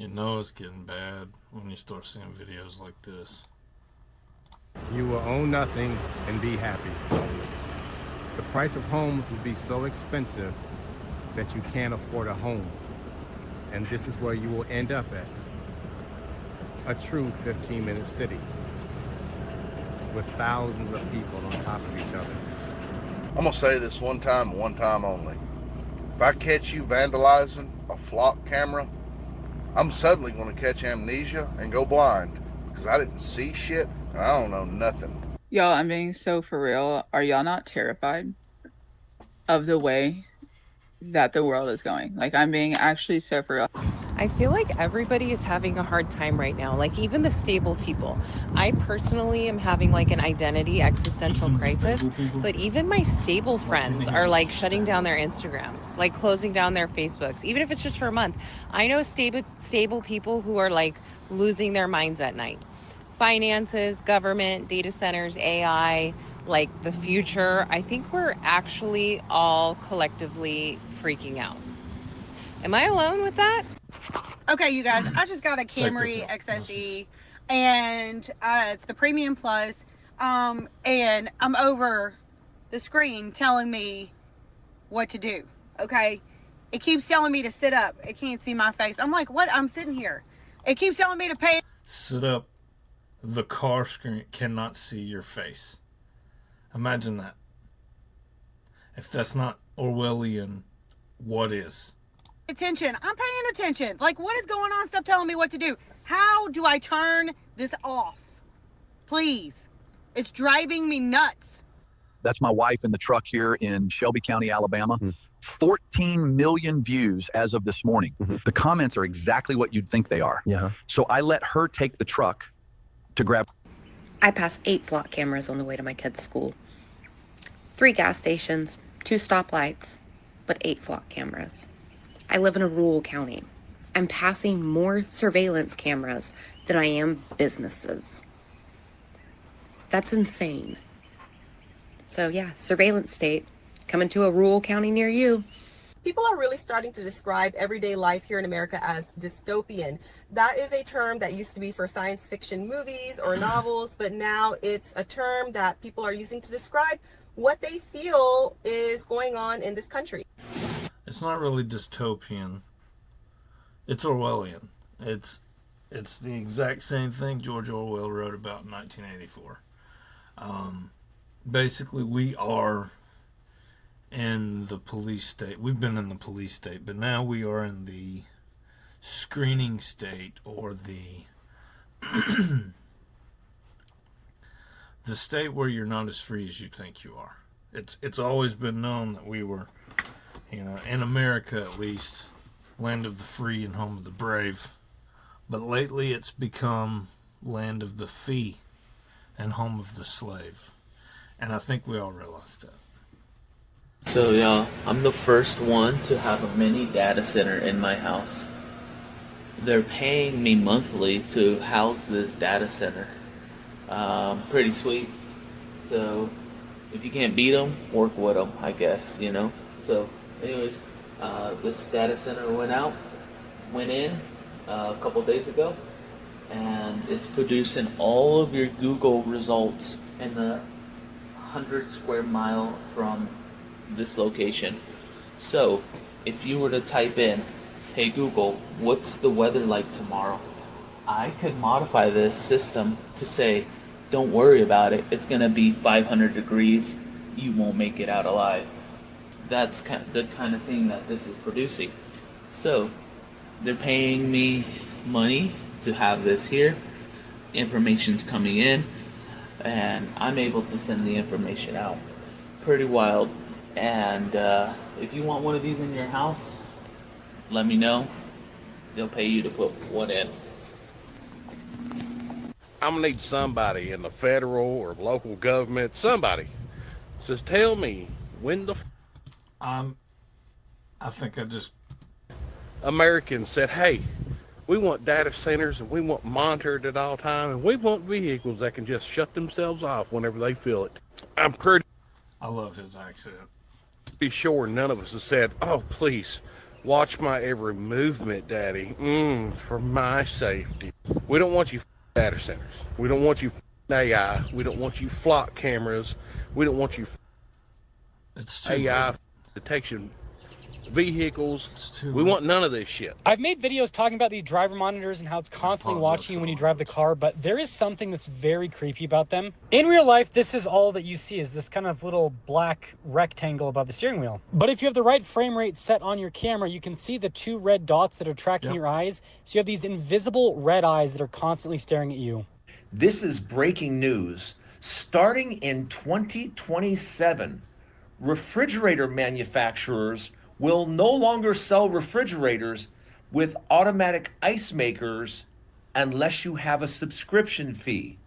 You know it's getting bad when you start seeing videos like this. You will own nothing and be happy. The price of homes will be so expensive that you can't afford a home. And this is where you will end up at. A true 15-minute city with thousands of people on top of each other. I'm gonna say this one time only. If I catch you vandalizing a flock camera, I'm suddenly gonna catch amnesia and go blind because I didn't see shit and I don't know nothing. Y'all, I'm being so for real. Are y'all not terrified of the way that the world is going? Like, I'm being actually so for real. I feel like everybody is having a hard time right now, like even the stable people. I personally am having like an identity existential crisis, but even my stable friends are like shutting down their Instagrams, like closing down their Facebooks, even if it's just for a month. I know stable people who are like losing their minds at night. Finances, government, data centers, AI, like the future. I think we're actually all collectively freaking out. Am I alone with that? Okay, you guys, I just got a Camry XSE, and it's the Premium Plus, and I'm over the screen telling me what to do, okay? It keeps telling me to sit up. It can't see my face. I'm like, what? I'm sitting here. It keeps telling me to pay. Sit up. The car screen cannot see your face. Imagine that. If that's not Orwellian, what is? Attention. I'm paying attention. Like, what is going on? Stop telling me what to do. How do I turn this off? Please. It's driving me nuts. That's my wife in the truck here in Shelby County, Alabama. 14 million views as of this morning. The comments are exactly what you'd think they are. Yeah. So I let her take the truck to grab. I pass 8 flock cameras on the way to my kids' school. 3 gas stations, 2 stoplights, but 8 flock cameras. I live in a rural county. I'm passing more surveillance cameras than I am businesses. That's insane. So yeah, surveillance state coming to a rural county near you. People are really starting to describe everyday life here in America as dystopian. That is a term that used to be for science fiction movies or novels, but now it's a term that people are using to describe what they feel is going on in this country. It's not really dystopian. It's Orwellian. It's the exact same thing George Orwell wrote about in 1984. Basically, we are in the police state. We've been in the police state, but now we are in the screening state, or the the state where you're not as free as you think you are. It's always been known that we were, in America at least, land of the free and home of the brave. But lately it's become land of the fee and home of the slave. And I think we all realize that. So y'all, I'm the first one to have a mini data center in my house. They're paying me monthly to house this data center. Pretty sweet. So if you can't beat them, work with them, I guess, So anyways, this data center went in a couple days ago, and it's producing all of your Google results in the 100 square mile from this location. So if you were to type in, hey Google, what's the weather like tomorrow? I could modify this system to say, don't worry about it, it's gonna be 500 degrees, you won't make it out alive. That's the kind of thing that this is producing. So they're paying me money to have this here, information's coming in, and I'm able to send the information out. Pretty wild. And if you want one of these in your house, let me know. They'll pay you to put one in. I'm gonna need somebody in the federal or local government, somebody says, tell me when the I think Americans said, hey, we want data centers and we want monitored at all time, and we want vehicles that can just shut themselves off whenever they feel it. I'm pretty I love his accent. Be sure none of us have said, oh please, Watch my every movement, Daddy. For my safety. We don't want you data centers. We don't want you AI. We don't want you flock cameras. We don't want you It's too AI late. detection vehicles. It's too We late. want none of this shit. I've made videos talking about these driver monitors and how it's constantly watching you when you drive the car, but there is something that's very creepy about them. In real life, this is all that you see, is this kind of little black rectangle above the steering wheel. But if you have the right frame rate set on your camera, you can see the 2 red dots that are tracking your eyes. So you have these invisible red eyes that are constantly staring at you. This is breaking news. Starting in 2027, refrigerator manufacturers will no longer sell refrigerators with automatic ice makers unless you have a subscription fee.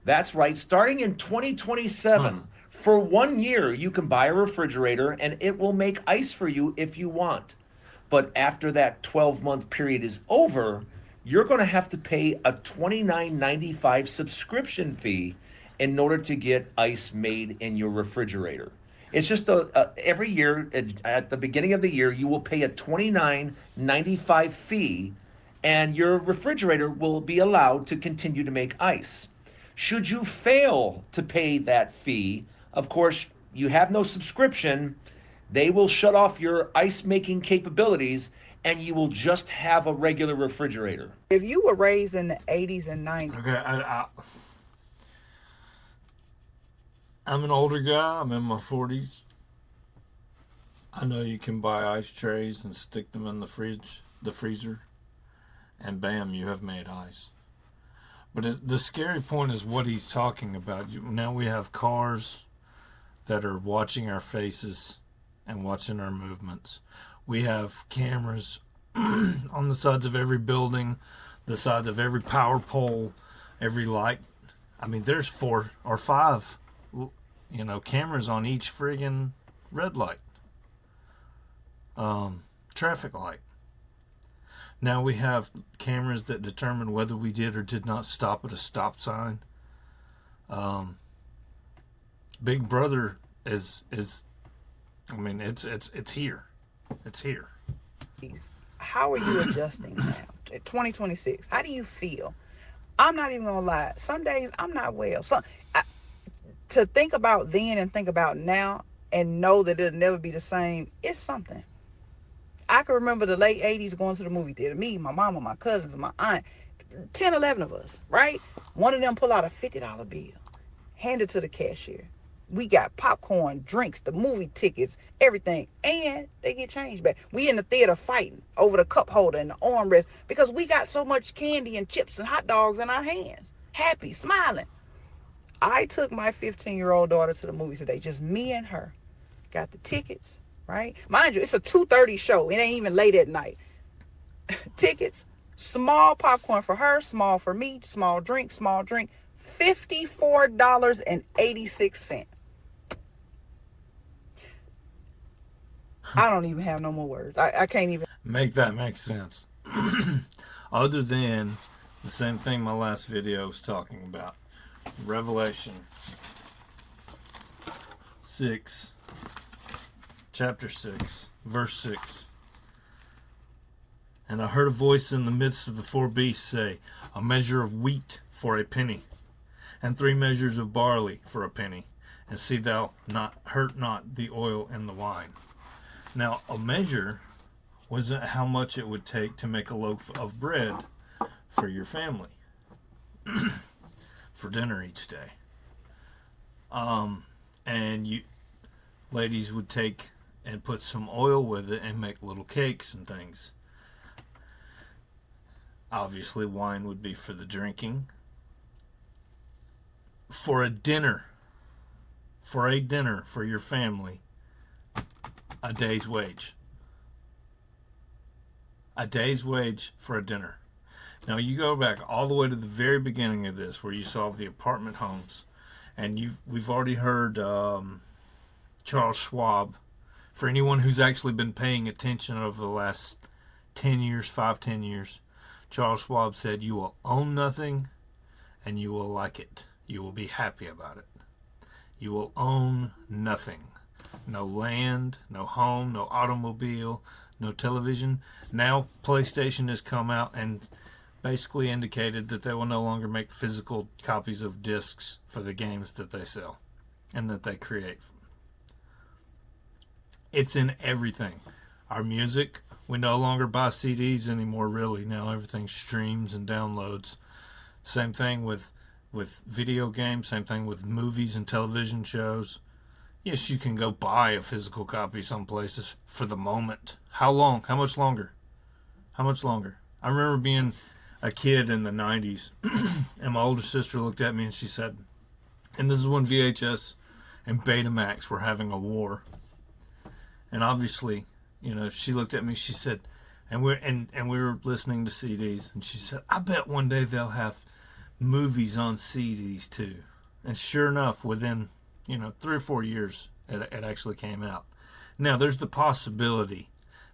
That's right, starting in 2027, for 1 year, you can buy a refrigerator and it will make ice for you if you want. But after that 12-month period is over, you're going to have to pay a $29.95 subscription fee in order to get ice made in your refrigerator. It's just every year at the beginning of the year, you will pay a $29.95 fee and your refrigerator will be allowed to continue to make ice. Should you fail to pay that fee, of course, you have no subscription, they will shut off your ice making capabilities and you will just have a regular refrigerator. If you were raised in the 80s and 90s. Okay, I'm an older guy. I'm in my 40s. I know you can buy ice trays and stick them in the freezer, and bam, you have made ice. But the scary point is what he's talking about. Now we have cars that are watching our faces and watching our movements. We have cameras on the sides of every building, the sides of every power pole, every light. I mean, there's 4 or 5 cameras on each friggin' red light, traffic light. Now we have cameras that determine whether we did or did not stop at a stop sign. Big Brother is I mean, it's here. It's here. How are you adjusting now? 2026. How do you feel? I'm not even gonna lie. Some days I'm not well. To think about then and think about now and know that it'll never be the same, it's something. I can remember the late 80s going to the movie theater. Me, my mama, my cousins, my aunt, 10, 11 of us, right? One of them pull out a $50 bill, hand it to the cashier. We got popcorn, drinks, the movie tickets, everything, and they get changed back. We in the theater fighting over the cup holder and the armrest because we got so much candy and chips and hot dogs in our hands. Happy, smiling. I took my 15-year-old daughter to the movies today, just me and her. Got the tickets, right? Mind you, it's a 2:30 show. It ain't even late at night. Tickets, small popcorn for her, small for me, small drink, $54.86. I don't even have no more words. I can't even make that make sense. Other than the same thing my last video was talking about. Revelation 6, chapter 6, verse 6. And I heard a voice in the midst of the 4 beasts say, a measure of wheat for a penny, and 3 measures of barley for a penny, and see thou hurt not the oil and the wine. Now, a measure wasn't how much it would take to make a loaf of bread for your family for dinner each day. And you ladies would take and put some oil with it and make little cakes and things. Obviously, wine would be for the drinking. For a dinner for your family, a day's wage. A day's wage for a dinner. Now you go back all the way to the very beginning of this, where you saw the apartment homes, and we've already heard Charles Schwab. For anyone who's actually been paying attention over the last 10 years, 10 years, Charles Schwab said, you will own nothing and you will like it. You will be happy about it. You will own nothing. No land, no home, no automobile, no television. Now PlayStation has come out and basically indicated that they will no longer make physical copies of discs for the games that they sell and that they create. It's in everything. Our music, we no longer buy CDs anymore, really. Now everything streams and downloads. Same thing with video games, same thing with movies and television shows. Yes, you can go buy a physical copy some places for the moment. How long? How much longer? How much longer? I remember being a kid in the 90s, and my older sister looked at me and she said, and this is when VHS and Betamax were having a war. And obviously, you know, she looked at me, she said, and we were listening to CDs, and she said, I bet one day they'll have movies on CDs too. And sure enough, within 3 or 4 years, it actually came out. Now, there's the possibility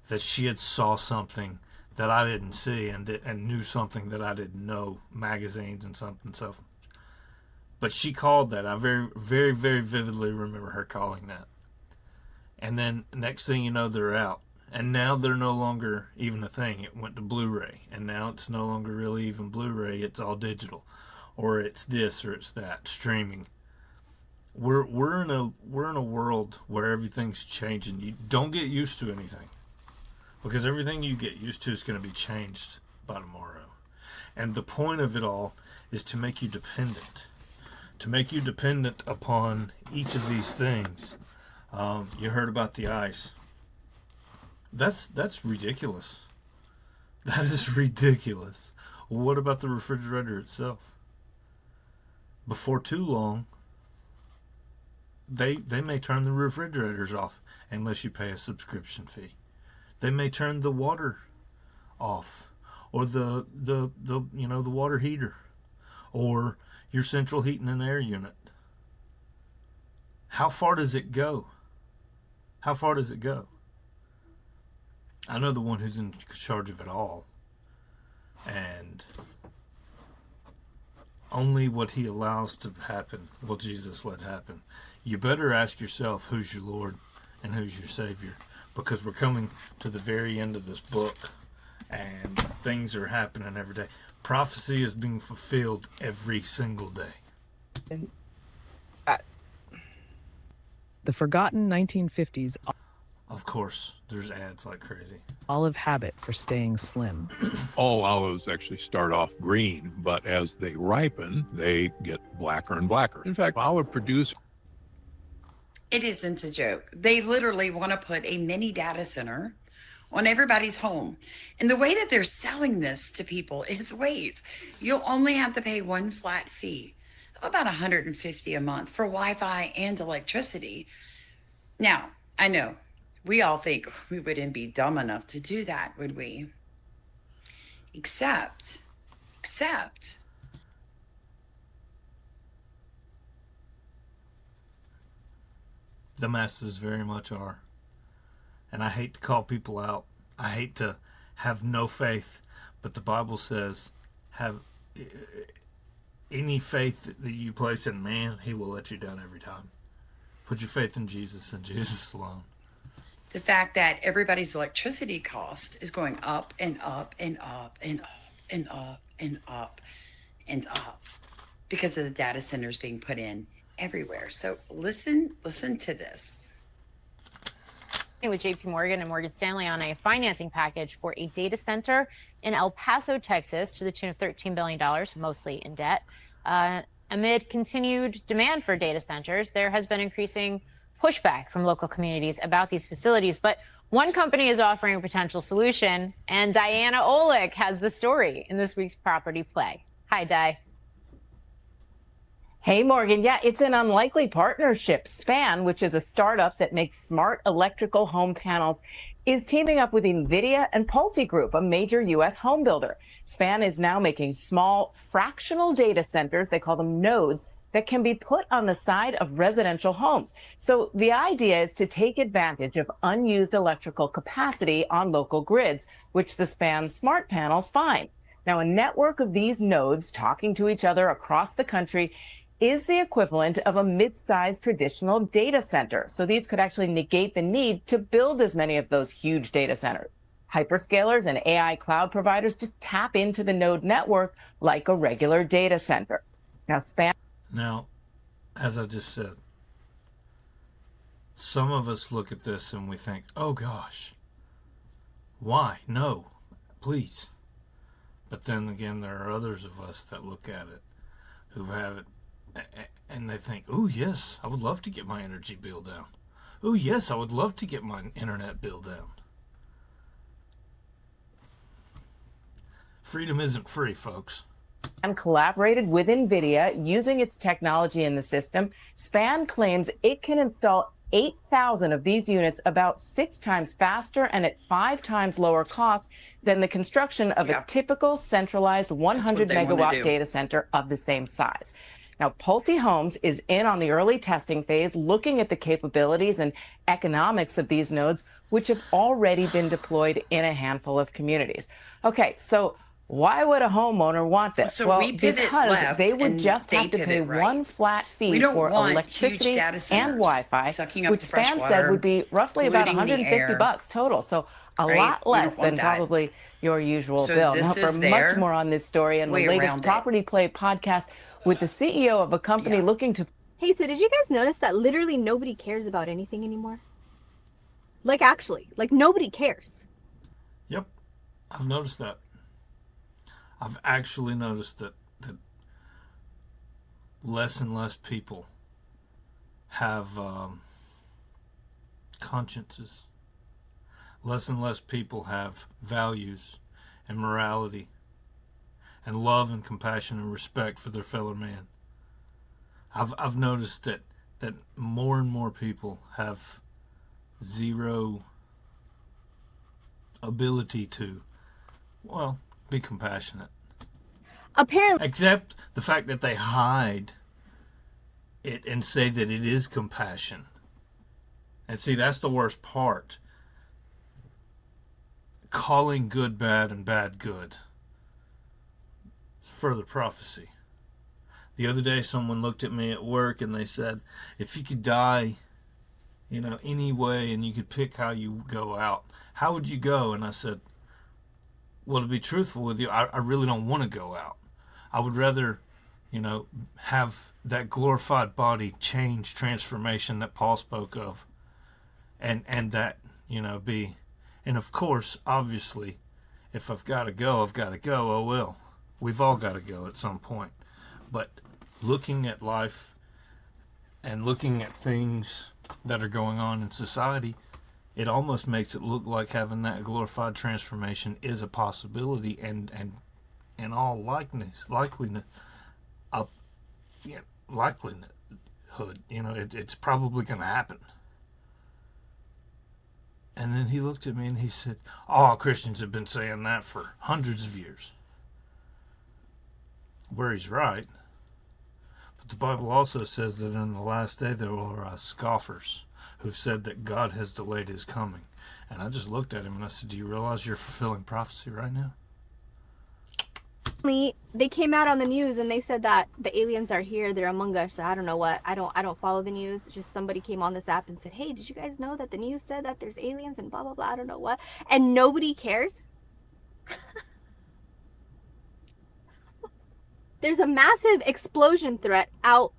that she had saw something that I didn't see and knew something that I didn't know, magazines and something. So, but she called that. I very, very, very vividly remember her calling that. And then next thing you know, they're out. And now they're no longer even a thing. It went to Blu-ray, and now it's no longer really even Blu-ray. It's all digital, or it's this, or it's that, streaming. We're in a world where everything's changing. You don't get used to anything, because everything you get used to is going to be changed by tomorrow. And the point of it all is to make you dependent, upon each of these things. You heard about the ice. That's ridiculous. That is ridiculous. What about the refrigerator itself? Before too long, they may turn the refrigerators off unless you pay a subscription fee. They may turn the water off, or the water heater, or your central heating and air unit. How far does it go? How far does it go? I know the one who's in charge of it all, and only what he allows to happen will Jesus let happen. You better ask yourself who's your Lord and who's your Savior, because we're coming to the very end of this book, and things are happening every day. Prophecy is being fulfilled every single day. And The forgotten 1950s Of course, there's ads like crazy. olive habit for staying slim. All olives actually start off green, but as they ripen, they get blacker and blacker. In fact, olive producers. It isn't a joke. They literally want to put a mini data center on everybody's home. And the way that they're selling this to people is, wait, you'll only have to pay one flat fee of about $150 a month for Wi-Fi and electricity. Now, I know we all think we wouldn't be dumb enough to do that, would we? Except the masses very much are. And I hate to call people out. I hate to have no faith. But the Bible says, have any faith that you place in man, he will let you down every time. Put your faith in Jesus and Jesus alone. the fact that everybody's electricity cost is going up and up and up and up and up and up and up because of the data centers being put in everywhere. So listen to this. With JP Morgan and Morgan Stanley on a financing package for a data center in El Paso, Texas, to the tune of $13 billion, mostly in debt. Amid continued demand for data centers, there has been increasing pushback from local communities about these facilities. But one company is offering a potential solution, and Diana Olick has the story in this week's Property Play. Hi, Di. Hey, Morgan. Yeah, it's an unlikely partnership. Span, which is a startup that makes smart electrical home panels, is teaming up with NVIDIA and Pulte Group, a major U.S. home builder. Span is now making small fractional data centers, they call them nodes, that can be put on the side of residential homes. So the idea is to take advantage of unused electrical capacity on local grids, which the Span smart panels find. Now, a network of these nodes talking to each other across the country is the equivalent of a mid-sized traditional data center. So these could actually negate the need to build as many of those huge data centers. Hyperscalers and AI cloud providers just tap into the node network like a regular data center. Now, Now, as I just said, some of us look at this and we think, oh gosh, why? No, please. But then again, there are others of us that look at it who have it and they think, oh yes, I would love to get my energy bill down. Oh yes, I would love to get my internet bill down. Freedom isn't free, folks. And collaborated with NVIDIA using its technology in the system. SPAN claims it can install 8,000 of these units about 6 times faster and at 5 times lower cost than the construction of a typical centralized 100 megawatt data center of the same size. Now, Pulte Homes is in on the early testing phase, looking at the capabilities and economics of these nodes, which have already been deployed in a handful of communities. Okay, so why would a homeowner want this? So well, we pivot because left they would and just they have to pay pivot right. one flat We fee don't for want electricity huge data and centers Wi-Fi, sucking up which the fresh SPAN said water, would be roughly about polluting the $150 air. bucks total. So a Right? lot We don't less want than that. probably your usual So bill. this Now, for is much their more on this story and the way latest around it. Property Play podcast with the CEO of a company looking to Hey, so did you guys notice that literally nobody cares about anything anymore? Like, actually, like, nobody cares. Yep, I've noticed that. I've actually noticed that less and less people have consciences. Less and less people have values and morality and love and compassion and respect for their fellow man. I've noticed that more and more people have zero ability to, well, be compassionate. Apparently, except the fact that they hide it and say that it is compassion. And see, that's the worst part. Calling good bad and bad good. It's further prophecy. The other day, someone looked at me at work and they said, if you could die, any way and you could pick how you go out, how would you go? And I said, well, to be truthful with you, I really don't want to go out. I would rather, have that glorified body change transformation that Paul spoke of. And that, be, and of course, obviously, if I've got to go, I've got to go. Oh, well, we've all got to go at some point. But looking at life and looking at things that are going on in society, it almost makes it look like having that glorified transformation is a possibility, and in all likelihood, it's probably going to happen. And then he looked at me and he said, oh, Christians have been saying that for hundreds of years. Where he's right. But the Bible also says that in the last day there will arise scoffers who've said that God has delayed his coming. And I just looked at him and I said, do you realize you're fulfilling prophecy right now? they came out on the news and they said that the aliens are here, they're among us. So I don't know what. I don't follow the news. Just somebody came on this app and said, hey, did you guys know that the news said that there's aliens and blah blah blah, I don't know what, and nobody cares. There's a massive explosion threat out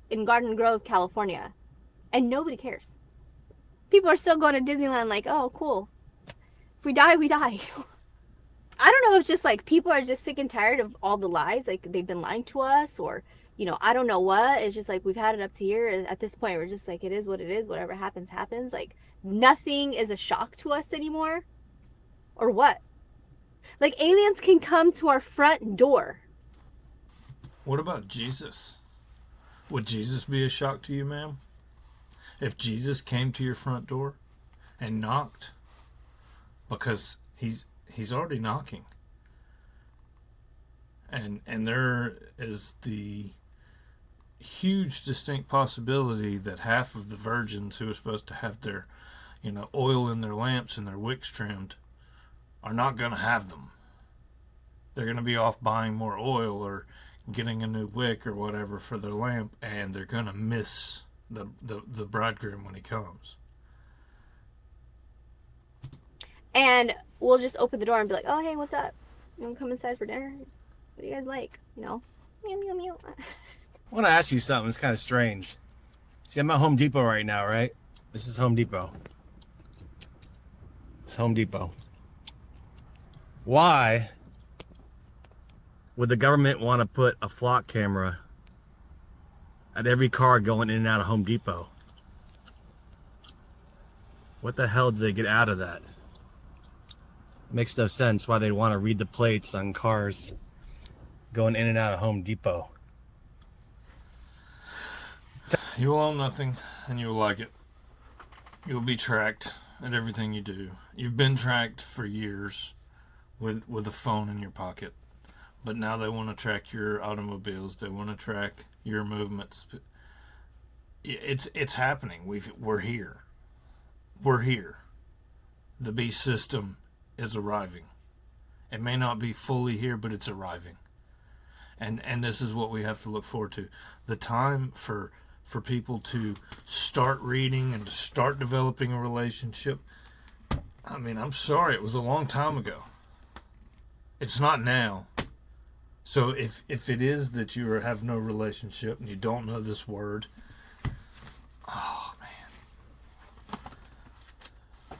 in Garden Grove, California, and nobody cares. People are still going to Disneyland like, oh, cool. If we die, we die. I don't know if it's just like people are just sick and tired of all the lies, like they've been lying to us, or, I don't know what. It's just like we've had it up to here. And at this point, we're just like, it is what it is. Whatever happens, happens. Like nothing is a shock to us anymore. Or what? Like aliens can come to our front door. What about Jesus? Would Jesus be a shock to you, ma'am? If Jesus came to your front door and knocked, because he's already knocking. And there is the huge distinct possibility that half of the virgins who are supposed to have their, oil in their lamps and their wicks trimmed are not going to have them. They're going to be off buying more oil or getting a new wick or whatever for their lamp, and they're going to miss the bridegroom when he comes. And we'll just open the door and be like, oh, hey, what's up? You want to come inside for dinner? What do you guys like? You know? Meow, meow, meow. I want to ask you something. It's kind of strange. See, I'm at Home Depot right now, right? This is Home Depot. It's Home Depot. Why would the government want to put a flock camera at every car going in and out of Home Depot? What the hell did they get out of that? Makes no sense why they'd want to read the plates on cars going in and out of Home Depot. You will own nothing, and you will like it. You will be tracked at everything you do. You've been tracked for years with a phone in your pocket. But now they want to track your automobiles. They want to track your movements. It's happening. We're here. We're here. The beast system is arriving. It may not be fully here, but it's arriving. And this is what we have to look forward to. The time for people to start reading and to start developing a relationship. I mean, I'm sorry, it was a long time ago. It's not now. So if it is that you have no relationship and you don't know this word, oh man.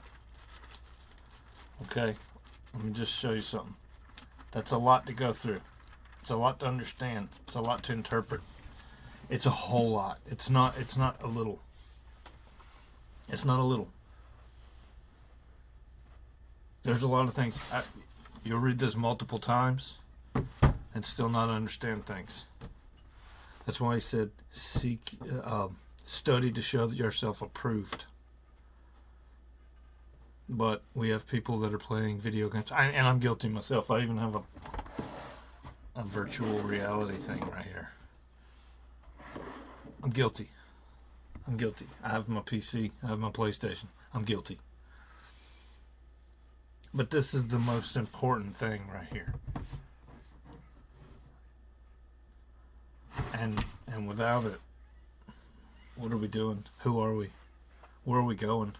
Okay, let me just show you something. That's a lot to go through. It's a lot to understand. It's a lot to interpret. It's a whole lot. It's not a little. It's not a little. There's a lot of things. You'll read this multiple times and still not understand things. That's why he said, study to show yourself approved. But we have people that are playing video games, and I'm guilty myself. I even have a virtual reality thing right here. I'm guilty. I'm guilty. I have my PC. I have my PlayStation. I'm guilty. But this is the most important thing right here. And without it, what are we doing? Who are we? Where are we going?